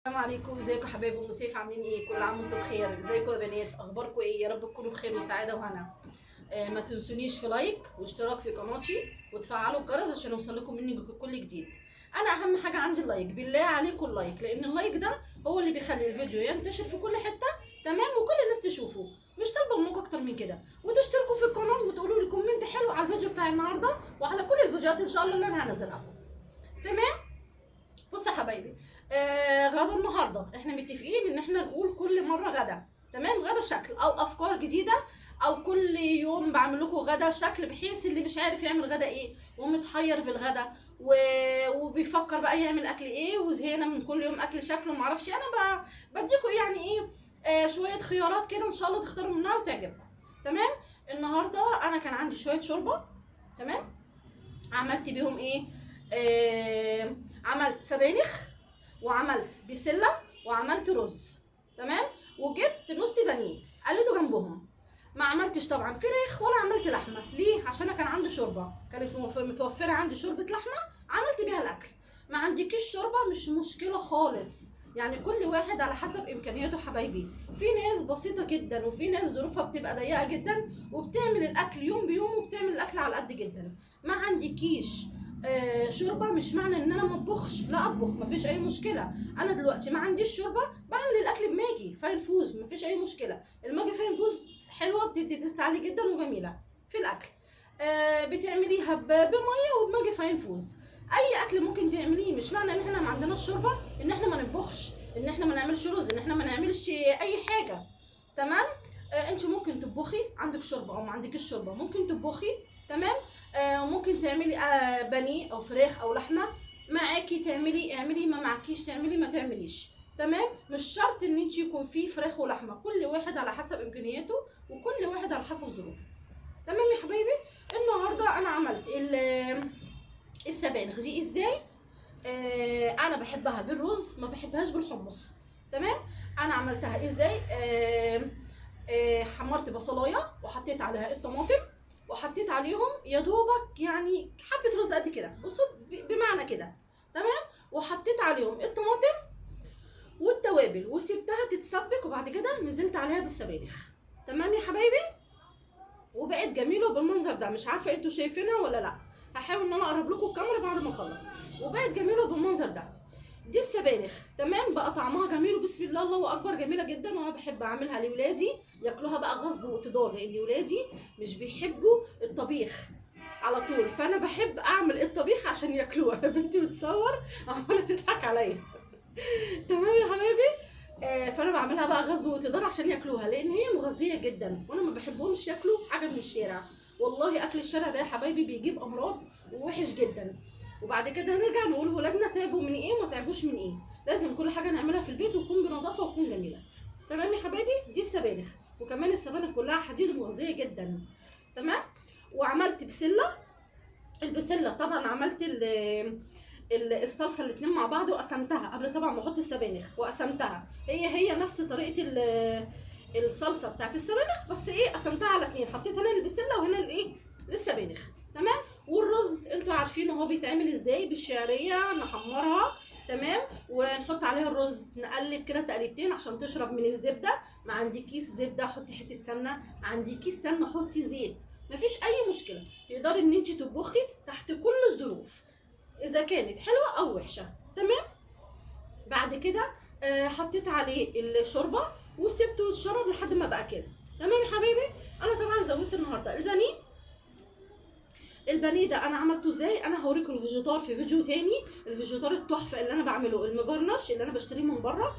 السلام عليكم، ازيكم حبايبي ام سيف؟ عاملين ايه؟ كل عام وانتم بخير. ازيكم يا بنات؟ اخباركم ايه؟ يا رب تكونوا بخير وسعاده وهنا. ما تنسونيش في لايك واشتراك في قناتي وتفعلوا الجرس عشان يوصلكم مني كل جديد. انا اهم حاجه عندي اللايك، بالله عليكم اللايك، لان اللايك ده هو اللي بيخلي الفيديو ينتشر في كل حته، تمام، وكل الناس تشوفه. مش طالبه منكم اكتر من كده، وتشتركوا في القناه وتقولوا لي كومنت حلو على الفيديو بتاع النهارده وعلى كل الفيديوهات ان شاء الله اللي انا هنزلها لكم. تمام. بصوا يا حبايبي، غدا النهارده احنا متفقين ان احنا نقول كل مره غدا، تمام، غدا شكل او افكار جديده، او كل يوم بعمل لكم غدا شكل، بحيث اللي مش عارف يعمل غدا ايه ومتحير في الغدا وبيفكر بقى يعمل اكل ايه وزهقنا من كل يوم اكل شكل وما اعرفش، انا بديكم يعني ايه، شويه خيارات كده ان شاء الله تختاروا منها وتعجبكم. تمام. النهارده انا كان عندي شويه شوربه، تمام، عملت بيهم ايه؟ عملت سبانخ، وعملت بسله، وعملت رز، تمام، وجبت نص بانيه قليته جنبهم. ما عملتش طبعا فراخ ولا عملت لحمه، ليه؟ عشان انا كان عندي شوربه، كانت متوفره عندي شوربه لحمه عملت بيها الاكل. ما عندكيش شوربه مش مشكله خالص، يعني كل واحد على حسب امكانياته حبايبي. في ناس بسيطه جدا وفي ناس ظروفها بتبقى ضيقه جدا وبتعمل الاكل يوم بيوم وبتعمل الاكل على قد جدا. ما عندكيش شوربه، مش معنى ان انا ما اطبخش، لا اطبخ مفيش اي مشكله. انا دلوقتي ما عنديش شوربه، بعمل الاكل بماجي فينفوز مفيش اي مشكله. الماجي فينفوز حلوه، بتدي تيست عالي جدا وجميله في الاكل. بتعمليها بميه وبماجي فينفوز. اي اكل ممكن تعمليه، مش معنى ان احنا ما عندناش شوربه ان احنا ما نطبخش، ان احنا ما نعملش رز، ان احنا ما نعملش اي حاجه. تمام. انت ممكن تطبخي عندك شوربه او ما عندكش شوربه، ممكن تطبخي، تمام. ممكن تعملي بانيه او فراخ او لحمه، معاكي تعملي اعملي، ما معكيش تعملي ما تعمليش. تمام. مش شرط ان انت يكون في فراخ ولحمه، كل واحد على حسب امكانياته وكل واحد على حسب ظروفه. تمام يا حبايبي. النهارده انا عملت السبانخ دي ازاي. انا بحبها بالرز، ما بحبهاش بالحمص. تمام. انا عملتها ازاي؟ حمرت بصلايه وحطيت عليها الطماطم، وحطيت عليهم يا دوبك يعني حبه رز قد كده، بصوا بمعنى كده، تمام. وحطيت عليهم الطماطم والتوابل وسبتها تتسبك، وبعد كده نزلت عليها بالسبانخ. تمام يا حبايبي. وبقت جميله بالمنظر ده، مش عارفه انتوا شايفينها ولا لا، هحاول ان انا اقرب لكم الكاميرا بعد ما اخلص. وبقت جميله بالمنظر ده. دي السبانخ، تمام، بقى طعمها جميل وبسم الله الله اكبر، جميله جدا، وانا بحب اعملها لاولادي ياكلوها بقى غصب واقتدار، لان ولادي مش بيحبوا الطبيخ على طول، فانا بحب اعمل الطبيخ عشان ياكلوها. بنتي بتصور عماله تضحك عليا. تمام يا حبايبي. فانا بعملها بقى غصب واقتدار عشان ياكلوها، لان هي مغذيه جدا وانا ما بحبهمش ياكلوا حاجه من الشارع. والله اكل الشارع ده يا حبايبي بيجيب امراض ووحش جدا، وبعد كده نرجع نقول ولادنا تعبوا من ايه وما تعبوش من ايه. لازم كل حاجه نعملها في البيت وتكون بنظافه وتكون جميله. تمام يا حبايبي. دي السبانخ، وكمان السبانخ كلها حديد ومغذيه جدا. تمام. وعملت بسله. البسله طبعا عملت الصلصه الاتنين مع بعض وقسمتها قبل طبعا ما احط السبانخ، وقسمتها هي نفس طريقه الصلصه بتاعت السبانخ، بس ايه، قسمتها على اتنين، حطيت هنا البسله وهنا الايه، للسبانخ. تمام. والرز انتوا عارفين هو بيتعمل ازاي، بالشعريه نحمرها، تمام، ونحط عليها الرز، نقلب كده تقليبتين عشان تشرب من الزبده. ما عندكيش زبده حطي حته سمنه، ما عندكيش سمنه حطي زيت، مفيش اي مشكله، تقدري ان انت تطبخي تحت كل الظروف، اذا كانت حلوه او وحشه. تمام. بعد كده حطيت عليه الشوربه وسبته يتشرب لحد ما بقى كده. تمام يا حبيبي. انا طبعا زودت النهارده البانيه. البانيه ده انا عملته ازاي، انا هوريكم الفيجيتار في فيديو تاني، الفيجيتار التحفه اللي انا بعمله المجرنش اللي انا بشتريه من بره،